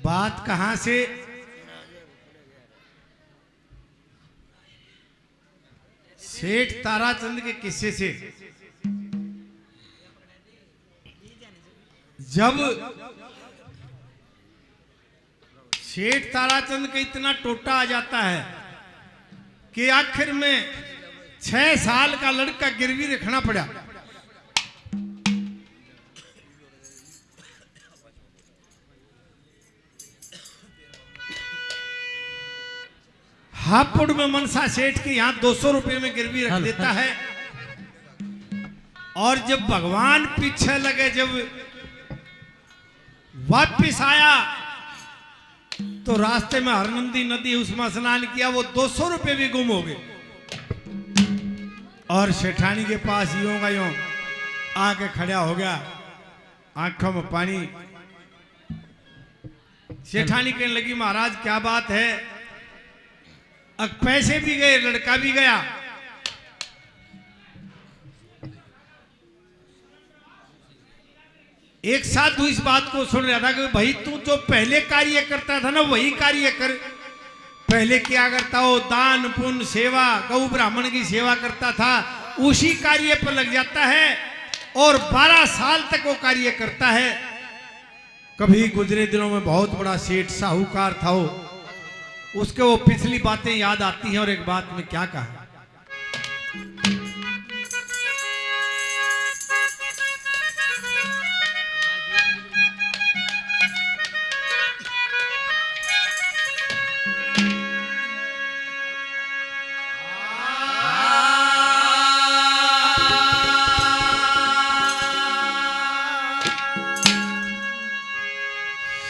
बात कहां से? सेठ ताराचंद के किस्से से। जब सेठ ताराचंद का इतना टोटा आ जाता है कि आखिर में 6 साल का लड़का गिरवी रखना पड़ा। हापुड़ में मनसा सेठ के यहां 200 रुपए में गिरवी रख देता है। और जब भगवान पीछे लगे, जब वापिस आया तो रास्ते में हरनंदी नदी उसमें स्नान किया, वो 200 रुपए भी गुम हो गए। और सेठानी के पास यूं का यूं आके खड़ा हो गया, आंखों में पानी। सेठानी कहने लगी, महाराज क्या बात है? अब पैसे भी गए, लड़का भी गया। एक साधु इस बात को सुन रहा था कि भाई तू जो पहले कार्य करता था ना वही कार्य कर। पहले क्या करता हो? दान पुण्य सेवा, गौ ब्राह्मण की सेवा करता था, उसी कार्य पर लग जाता है और 12 साल तक वो कार्य करता है। कभी गुजरे दिनों में बहुत बड़ा सेठ साहूकार था वो, उसके वो पिछली बातें याद आती हैं और एक बात में क्या कहा।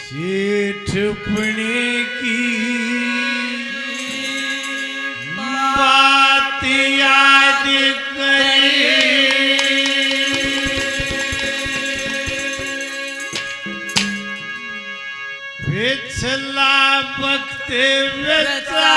सेठ अपने की बात याद करे, पिछला वक्त बेचारा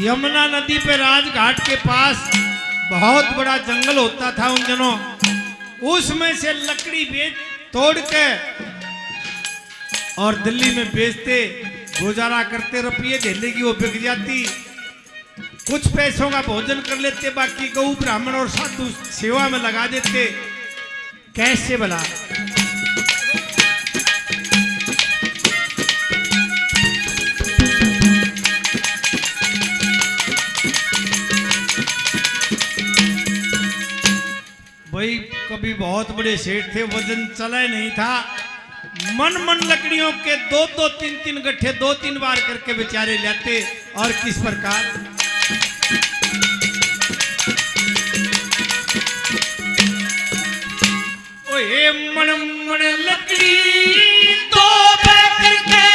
यमुना नदी पे राजघाट के पास बहुत बड़ा जंगल होता था उन दिनों। उसमें से लकड़ी तोड़ के और दिल्ली में बेचते, गुजारा करते। रुपये धेले की वो बिक जाती, कुछ पैसों का भोजन कर लेते, बाकी गौ ब्राह्मण और साधु सेवा में लगा देते। कैसे भला? भाई कभी बहुत बड़े सेठ थे, वजन चला नहीं था। मन मन लकड़ियों के 2-2, 3-3 गट्ठे 2-3 बार करके बेचारे लेते। और किस प्रकार? ओए मन मन लकड़ी 2 बैठ के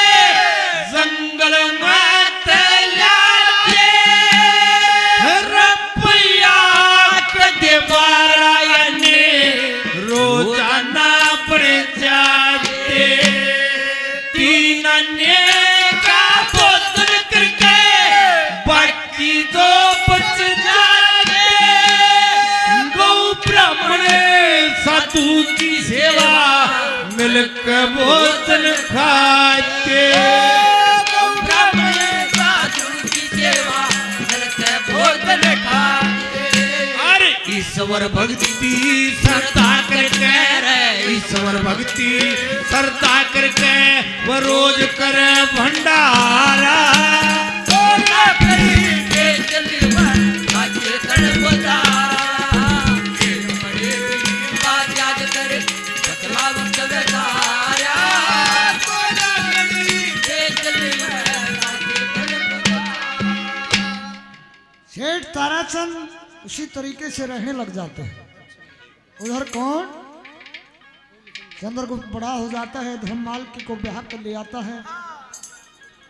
जंगल में तलाते, रुपया के देवारा रोजाना पड़ जाते। 3 आने का भोजन करके बाकी 2 बच जाते। गौ ब्राह्मण साधु की सेवा मिलकर भोजन खाते। गौ ब्राह्मण साधु की सेवा मिलकर भोजन खाते। ईश्वर भक्ति श्रद्धा करके रे, ईश्वर भक्ति श्रद्धा करके वो रोज करे भंडारा। ताराचंद उसी तरीके से रहने लग जाते हैं। उधर कौन चंद्रगुप्त बड़ा हो जाता है, धर्ममाल को ब्याह कर ले आता है,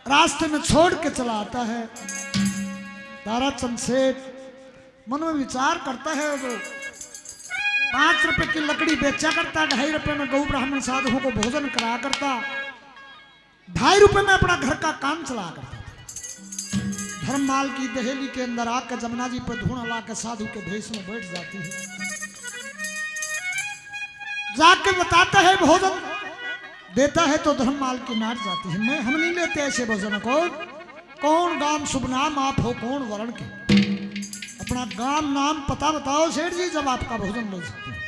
रास्ते में छोड़ के चला आता है। ताराचंद सेठ मन में विचार करता है, वो 5 रुपए की लकड़ी बेचा करता, 2.5 रुपए में गौ ब्राह्मण साधुओं को भोजन कराया करता, 2.5 रुपए में अपना घर का काम चला करता। धर्ममाल की दहेली के अंदर आकर जमुना जी पर धूणा ला के साधु के भेष में बैठ जाती है, जाके बताता है, भोजन देता है तो धर्ममाल की नाट जाती है। हम नहीं लेते ऐसे भोजन को। कौन गांव शुभ नाम आप हो, कौन वर्ण के, अपना गांव नाम पता बताओ सेठ जी, जब आपका भोजन ले सकते हैं।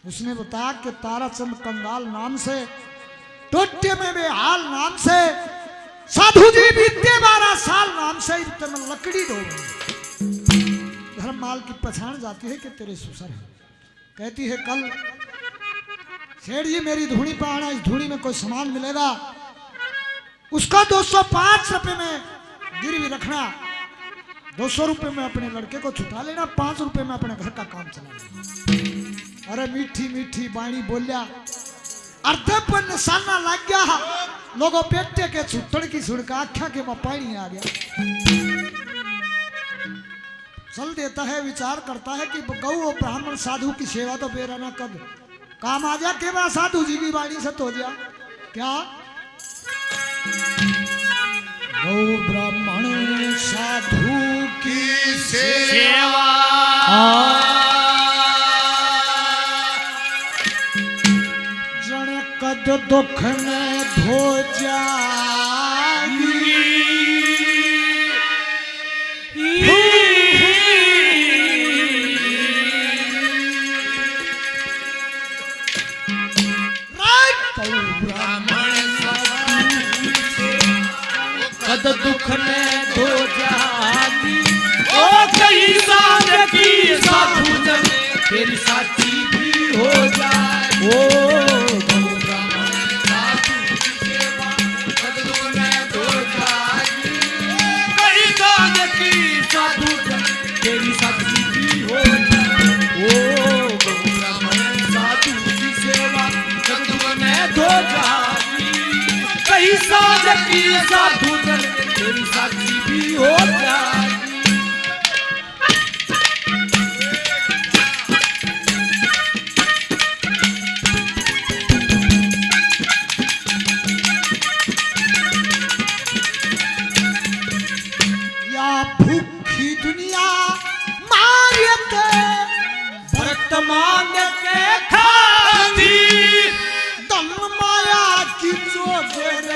उसने बताया कि ताराचंद कंगाल नाम से, टोटे में बेहाल नाम से, साधु जी बीते 12 साल नाम से में लकड़ी डोब। धर्ममाल की पहचान जाती है कि तेरे ससुर है। कहती है कल सेठ जी मेरी धूनी पर आना, इस धूनी में कोई सामान मिलेगा, उसका 205 रुपए में गिरवी रखना, 200 रुपए में अपने लड़के को छुटा लेना, 5 रुपए में अपने घर का काम चला लेना। अरे मीठी मीठी बाणी बोलिया, अर्धे पर निशाना लग गया, लोगों पेटे के छुट्टन की सुनकर आख्या के में पानी आ गया। चल देता है, विचार करता है कि गौ और ब्राह्मण साधु की सेवा तो बेरा ना कद काम आ जा के बाद साधु जी की वाणी से तो जा क्या गौ ब्राह्मण साधु की सेवा जन कद दुख ने धो जागी कद दुख ने धो जाती, ओ कई साल की साधु जन तेरी साथी भी हो जाए। ओ गौ ब्राह्मण साधु की सेवा कद दुख ने धो जाती, कई साल की साधु जन तेरी साथी भी हो जाए। ओ गौ ब्राह्मण साधु की सेवा कद दुख ने धो जाती, कई साल की साधु जन तेरी साथी भी हो जाएगी। या भूखी दुनिया मारियते वर्तमान के खाती, दम माया की जोगेर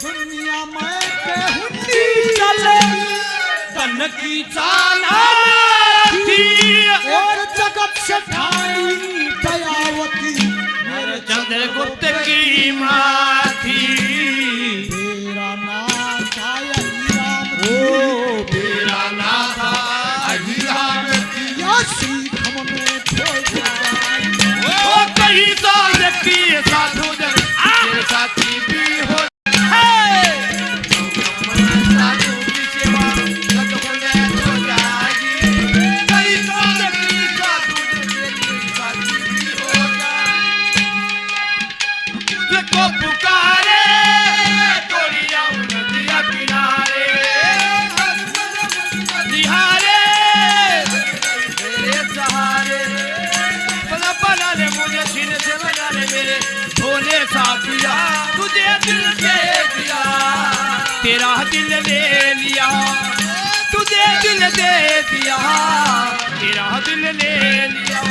दुनिया में के हुंडी चले धन की चाला थी, और जगत से ठाई दयावती मेरे चंद्रगुप्त की माँ थी। तेरा नाम था राम, ओ मेरा नाम था राम या सीख में खोज ओ कई साल की साधु जन तेरे साथी भी हो। साधु की सेवा कद दुख ने धो जाएगी, कई साल की साधु जन तेरी साथी भी हो जाए। तुझको पुकारे तोड़िया नदिया किनारे, निहारे तेरे सहारे, पला पला ले मुझे सीने से लगा ले मेरे भोले साथिया, तुझे दिल दे दिया, तेरा दिल ले लिया, तुझे दिल दे दिया, तेरा दिल ले लिया।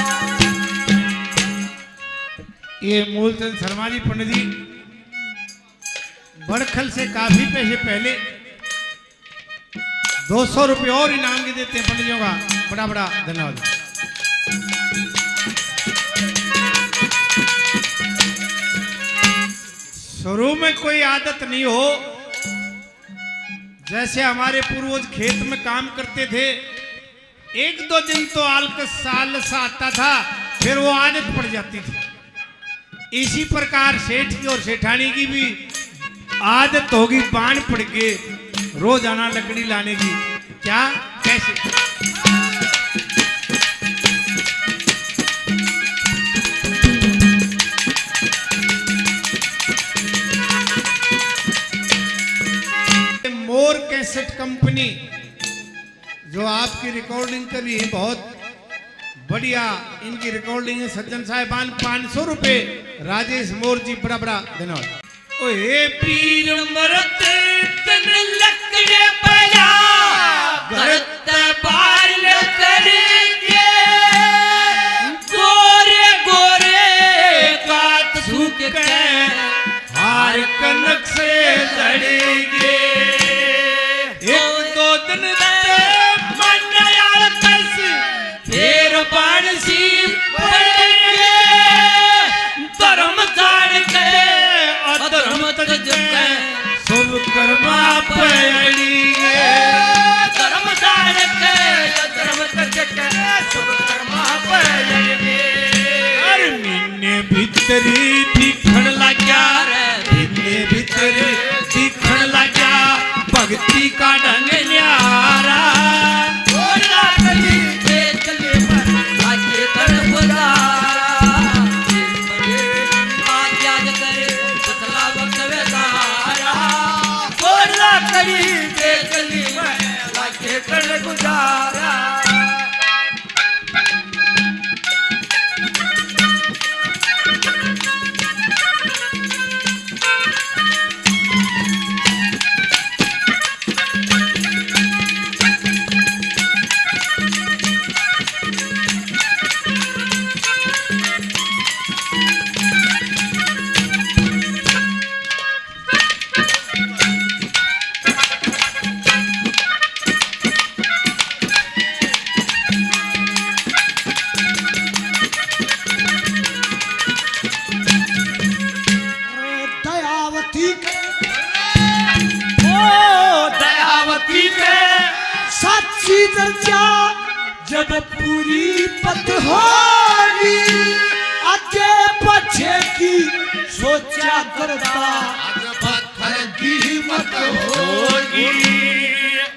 ये मूलचंद शर्मा जी पंडित जी बड़खल से काफी पैसे पहले 200 रुपये और इनाम के देते हैं पंडित जी का, बड़ा बड़ा धन्यवाद। शुरू में कोई आदत नहीं हो, जैसे हमारे पूर्वज खेत में काम करते थे, 1-2 दिन तो आलकस साल सा आता था, फिर वो आदत पड़ जाती थी। इसी प्रकार सेठ की और सेठानी की भी आदत होगी बाण पड़ के रोज आना लकड़ी लाने की। क्या कैसे? मोर कैसेट कंपनी जो आपकी रिकॉर्डिंग करी है, बहुत बढ़िया इनकी रिकॉर्डिंग है। सज्जन साहिबान 500 रुपए राजेश मोर जी, बड़ा बड़ा धन्यवाद। ओए पीर मरत तन लकड़े पया भरत बाल करेंगे, गोरे गोरे कात सूख के हार कनक से लड़ेंगे। एक दो दिन मन यार तरस फिर बाणसी पड़ेंगे, धर्म जान के अधर्म तज के शुभ कर्मा पड़ेंगे। धर्म जान के अधर्म तज के शुभ कर्मा पड़ेंगे। अरे महीने भीतरी दिखण लग्या रे, महीने भीतरी दिखण लग्या भक्ति का ढंग न्यारा। जब पूरी पत होगी आगे पीछे की सोचा करता, पत्थर की मत होगी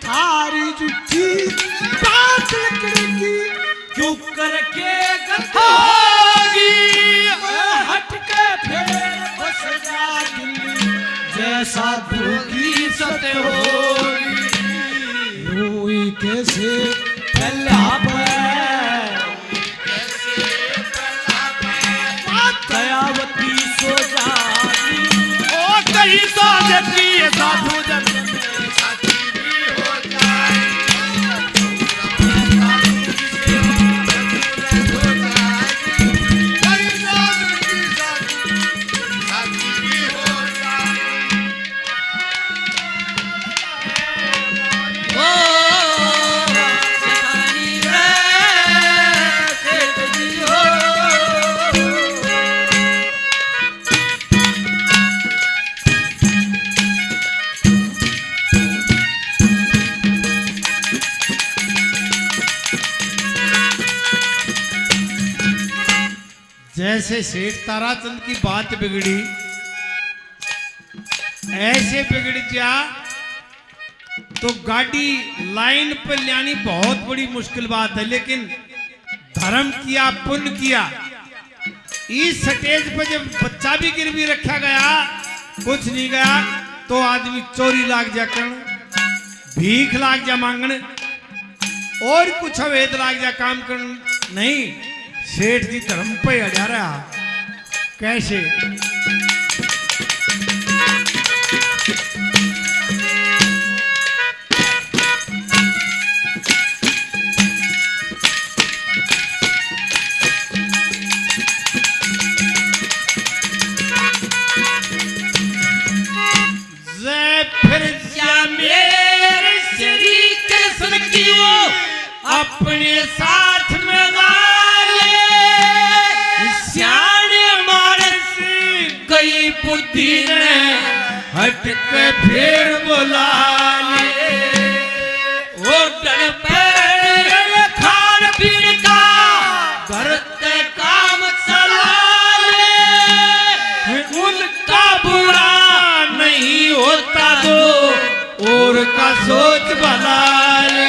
थारी जुठी बात लकड़ी की क्यों करके होगी। हट के फिर बस जा दिल्ली जैसा भूखी सत होगी। रोई कैसे दयावती सो जाती, ओ कहीं साधकी साधु जन साथी भी हो जाए। जैसे सेठ ताराचंद की बात बिगड़ी, ऐसे बिगड़ जा तो गाड़ी लाइन पर लानी बहुत बड़ी मुश्किल बात है। लेकिन धर्म किया, पुण्य किया। इस स्टेज पर जब बच्चा भी गिरवी रखा गया, कुछ नहीं गया तो आदमी चोरी लाग जा कर, भीख लाग जा मांगने, और कुछ अवैध लाग जा काम करने। नहीं, सेठ जी धर्म पे अड़ा रहा। कैसे? फिर मेरे शरीर कृष्ण की वो अपने साथ में वाले सियाने मानस कई बुद्धि ने हट के फिर बुला ले। वो डर पैर खान पीन का करते काम चला ले, उनका बुरा नहीं और का सोच भला रे।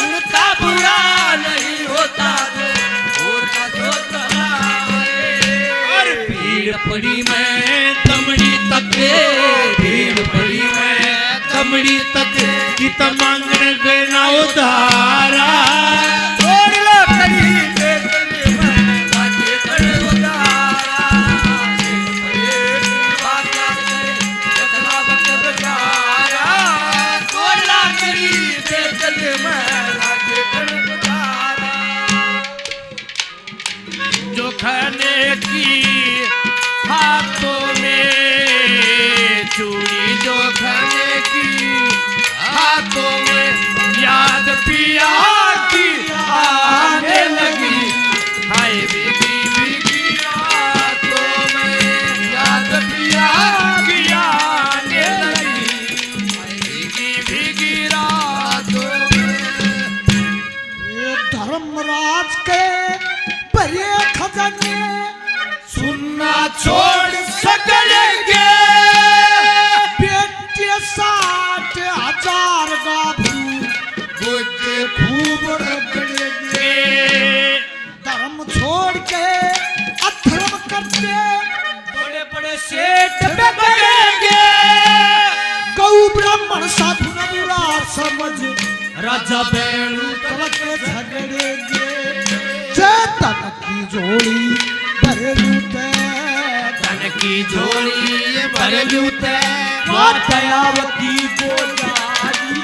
उनका बुरा नहीं होता और का सोच भला रे। और भीड़ पड़ी मैं तमड़ी तक, भीड़ पड़ी मैं तमड़ी तक, कि मांगने गए ना उधारा। और लकड़ी पे चले मैं लागे कर उधारा। बात याद करे कितना वक्त बेचारा। और लकड़ी पे चले मैं लागे कर उधारा। जो खाने की हाथों में चूड़ी, जो खाने की हाथों में याद पिया की आने लगी। हाय भीगी भीगी रातों में याद पिया की आने लगी। हाय भीगी भीगी रातों में। ये धर्मराज के बड़े खजाने सुनना छोड़ सकेंगे। बेटे 60,000 गाभरू गोटे खूब रगड़ेंगे। धर्म छोड़ के अधर्म करते बड़े बड़े सेठ पे बनेंगे। गौ ब्राह्मण साधु न बुरा समझ राजा बैलू के झगड़ेंगे। चेतन की जोड़ी भरलूते धन की झोली भर लूटे। मायावती को जानी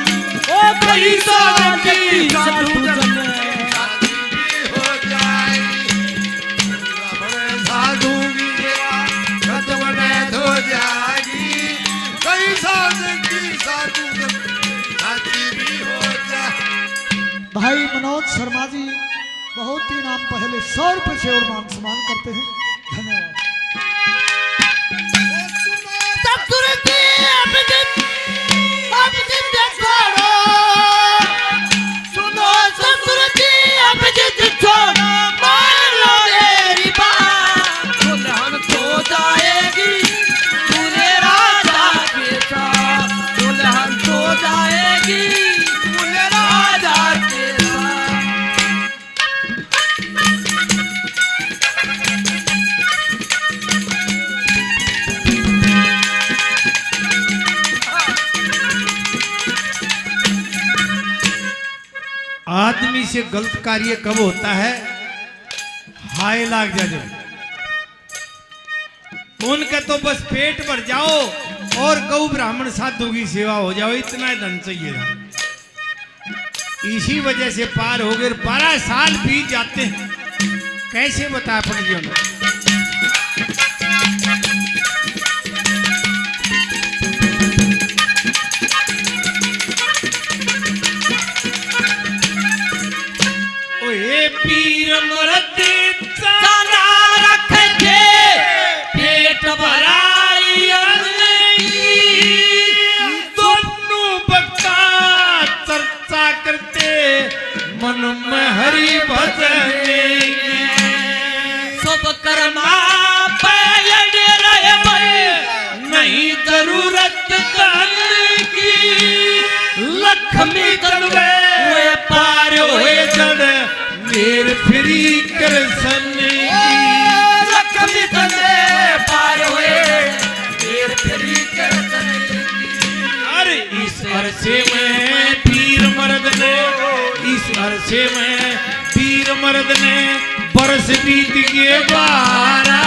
ओ कई साल की साधु जन हो जाएगी। साधु की खत्म हो जाएगी। कई साल की साधु जन भी हो जाए। भाई मनोज शर्मा जी बहुत ही नाम पहले 100 रुपए से और मान सम्मान करते हैं। धन्यवाद। सुनो संस्कृति अब जिद छोड़ो, मान लो मेरी बात। दुल्हन तो जाएगी दूल्हे राजा के साथ। दुल्हन तो जाएगी दूल्हे राजा के साथ। आदमी से गलत कार्य कब होता है? हाय लाग जा जब उनका तो बस पेट भर जाओ और गौ ब्राह्मण साधु की सेवा हो जाओ, इतना ही धन चाहिए था। इसी वजह से पार हो गए। 12 साल बीत जाते हैं, कैसे बताया पंडियों ने। ओए पीर मरद साना रखे पेट भराई दोनों बक्का चर्चा करते मन में हरि भजन। सब कर्मा पैलड रहे भाई, नहीं जरूरत धन की, लक्ष्मी तलवे हुए पार हुए जड़ मेर फ्री कर सन लक्ष्मी तले पार हुए मेर फिरी कर चले। अरे इस अरसे में पीर मर्द ने, इस अरसे में पीर मर्द ने बरस बीत के 12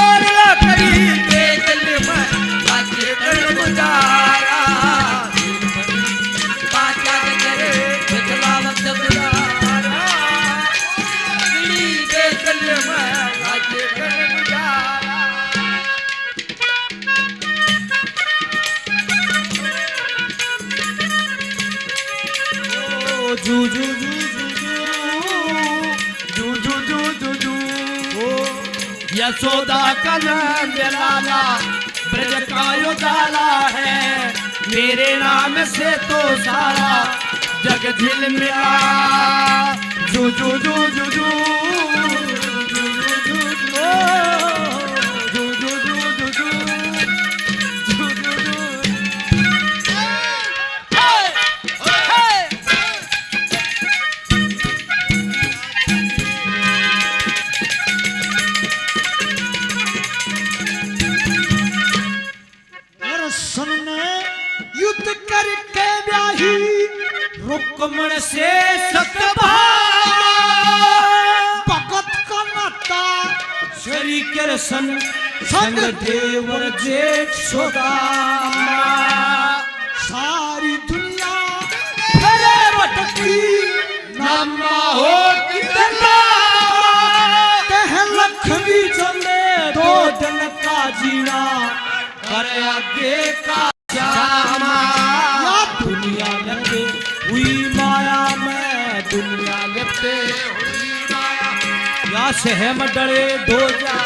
और लकड़ी के दिल में लागे कर गुजारा। बात याद करे कितना वक्त गुजारा। लकड़ी के दिल में लागे कर गुजारा। ओ जू जू जू जू जू जू जू जू जू। यशोदा का नंद लाला ब्रज का उजाला है। मेरे नाम से तो सारा जग झिलमिला। जू जू जू जू जू जू जू जू जू जू जू जू जू जू जू। कमण से सतभा भगत का नाता शरीकर संग देवर जेठ सोदामा सारी दुनिया फिरे भटकी नामा हो कितना कह लक्ष्मी चले दो जन का जीना कर आगे का श्यामा या दुनिया लगे हुई माया में दुनिया लगते हुई माया या सहम डरे दो जा